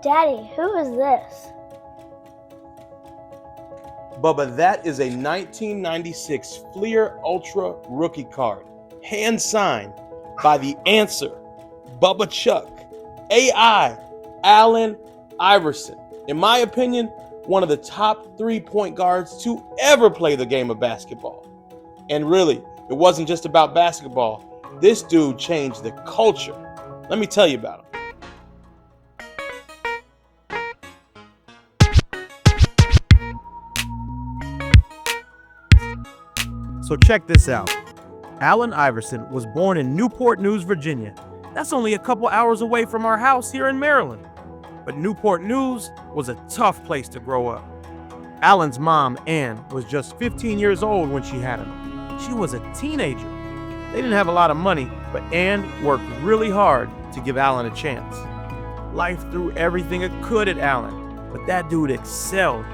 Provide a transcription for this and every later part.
Daddy, who is this? Bubba, that is a 1996 Fleer Ultra rookie card, hand-signed by the answer, Bubba Chuck, AI, Allen Iverson. In my opinion, one of the top 3 point guards to ever play the game of basketball. And really, it wasn't just about basketball. This dude changed the culture. Let me tell you about him. So check this out. Allen Iverson was born in Newport News, Virginia. That's only a couple hours away from our house here in Maryland. But Newport News was a tough place to grow up. Allen's mom, Ann, was just 15 years old when she had him. She was a teenager. They didn't have a lot of money, but Ann worked really hard to give Allen a chance. Life threw everything it could at Allen, but that dude excelled.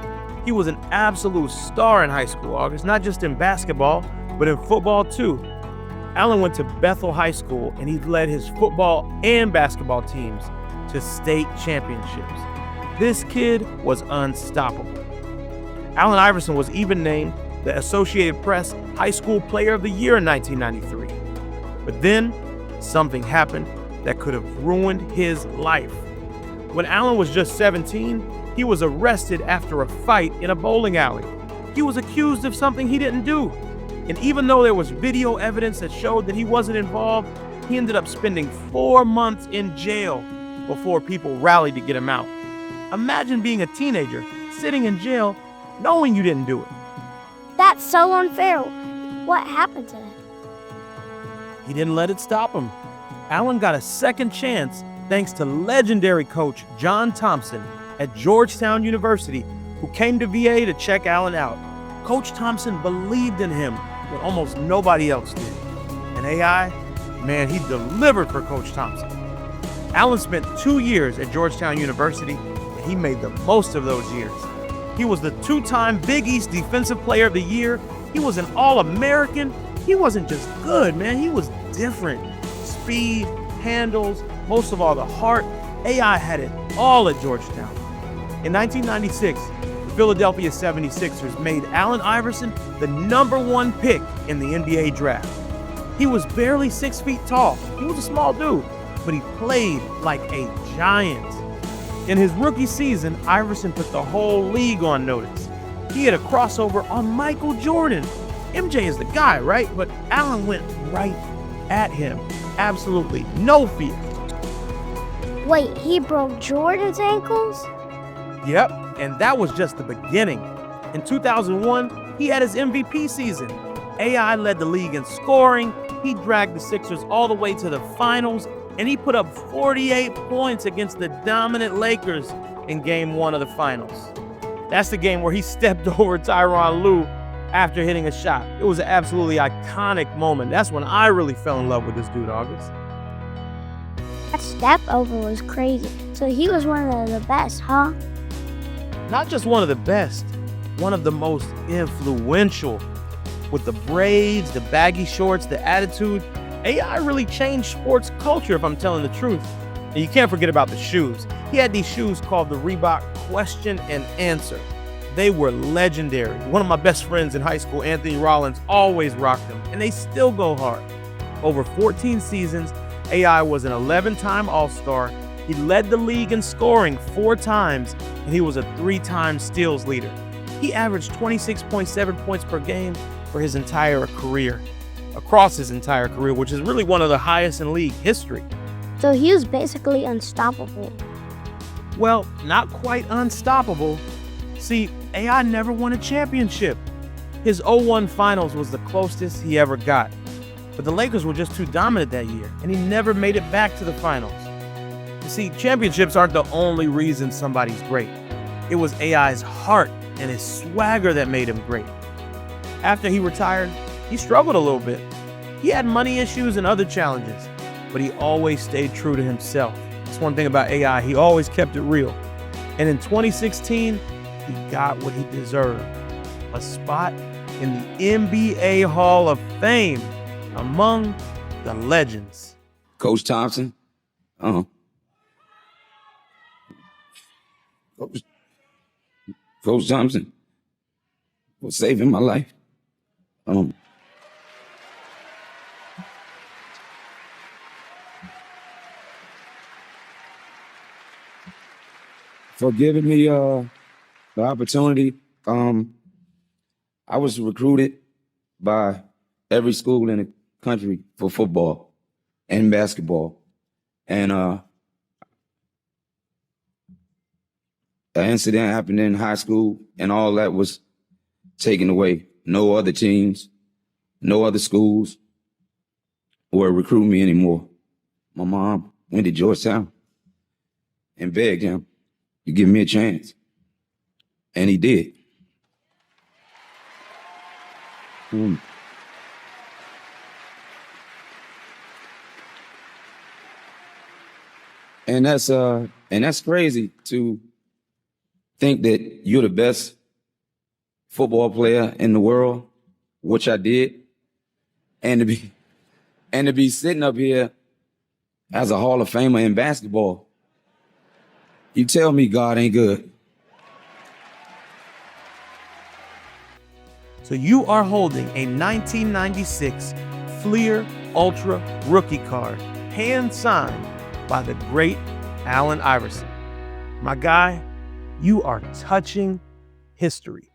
He was an absolute star in high school, August, not just in basketball, but in football too. Allen went to Bethel High School and he led his football and basketball teams to state championships. This kid was unstoppable. Allen Iverson was even named the Associated Press High School Player of the Year in 1993. But then something happened that could have ruined his life. When Allen was just 17, he was arrested after a fight in a bowling alley. He was accused of something he didn't do. And even though there was video evidence that showed that he wasn't involved, he ended up spending 4 months in jail before people rallied to get him out. Imagine being a teenager, sitting in jail, knowing you didn't do it. That's so unfair. What happened to him? He didn't let it stop him. Allen got a second chance thanks to legendary coach John Thompson at Georgetown University, who came to VA to check Allen out. Coach Thompson believed in him when almost nobody else did. And AI, man, he delivered for Coach Thompson. Allen spent 2 years at Georgetown University, and he made the most of those years. He was the 2-time Big East Defensive Player of the Year. He was an All-American. He wasn't just good, man, he was different. Speed, handles, most of all the heart. AI had it all at Georgetown. In 1996, the Philadelphia 76ers made Allen Iverson the #1 pick in the NBA draft. He was barely 6 feet tall. He was a small dude, but he played like a giant. In his rookie season, Iverson put the whole league on notice. He had a crossover on Michael Jordan. MJ is the guy, right? But Allen went right at him. Absolutely no fear. Wait, he broke Jordan's ankles? Yep, and that was just the beginning. In 2001, he had his MVP season. AI led the league in scoring. He dragged the Sixers all the way to the finals, and he put up 48 points against the dominant Lakers in Game 1 of the finals. That's the game where he stepped over Tyronn Lue after hitting a shot. It was an absolutely iconic moment. That's when I really fell in love with this dude, August. That step over was crazy. So he was one of the best, huh? Not just one of the best, one of the most influential. With the braids, the baggy shorts, the attitude, AI really changed sports culture, if I'm telling the truth. And you can't forget about the shoes. He had these shoes called the Reebok Question and Answer. They were legendary. One of my best friends in high school, Anthony Rollins, always rocked them, and they still go hard. Over 14 seasons, AI was an 11-time All-Star. He led the league in scoring 4 times, and he was a 3-time steals leader. He averaged 26.7 points per game for his entire career, across his entire career, which is really one of the highest in league history. So he was basically unstoppable. Well, not quite unstoppable. See, AI never won a championship. His 0-1 finals was the closest he ever got. But the Lakers were just too dominant that year, and he never made it back to the finals. You see, championships aren't the only reason somebody's great. It was AI's heart and his swagger that made him great. After he retired, he struggled a little bit. He had money issues and other challenges, but he always stayed true to himself. That's one thing about AI, he always kept it real. And in 2016, he got what he deserved, a spot in the NBA Hall of Fame among the legends. Coach Thompson, Coach, Coach Thompson for saving my life. For giving me the opportunity. I was recruited by every school in the country for football and basketball. And an incident happened in high school, and all that was taken away. No other teams, no other schools were recruiting me anymore. My mom went to Georgetown and begged him to give me a chance. And he did. And that's crazy to think that you're the best football player in the world, which I did, and to be sitting up here as a Hall of Famer in basketball. You tell me God ain't good. So you are holding a 1996 Fleer Ultra rookie card, hand signed by the great Allen Iverson. My guy, you are touching history.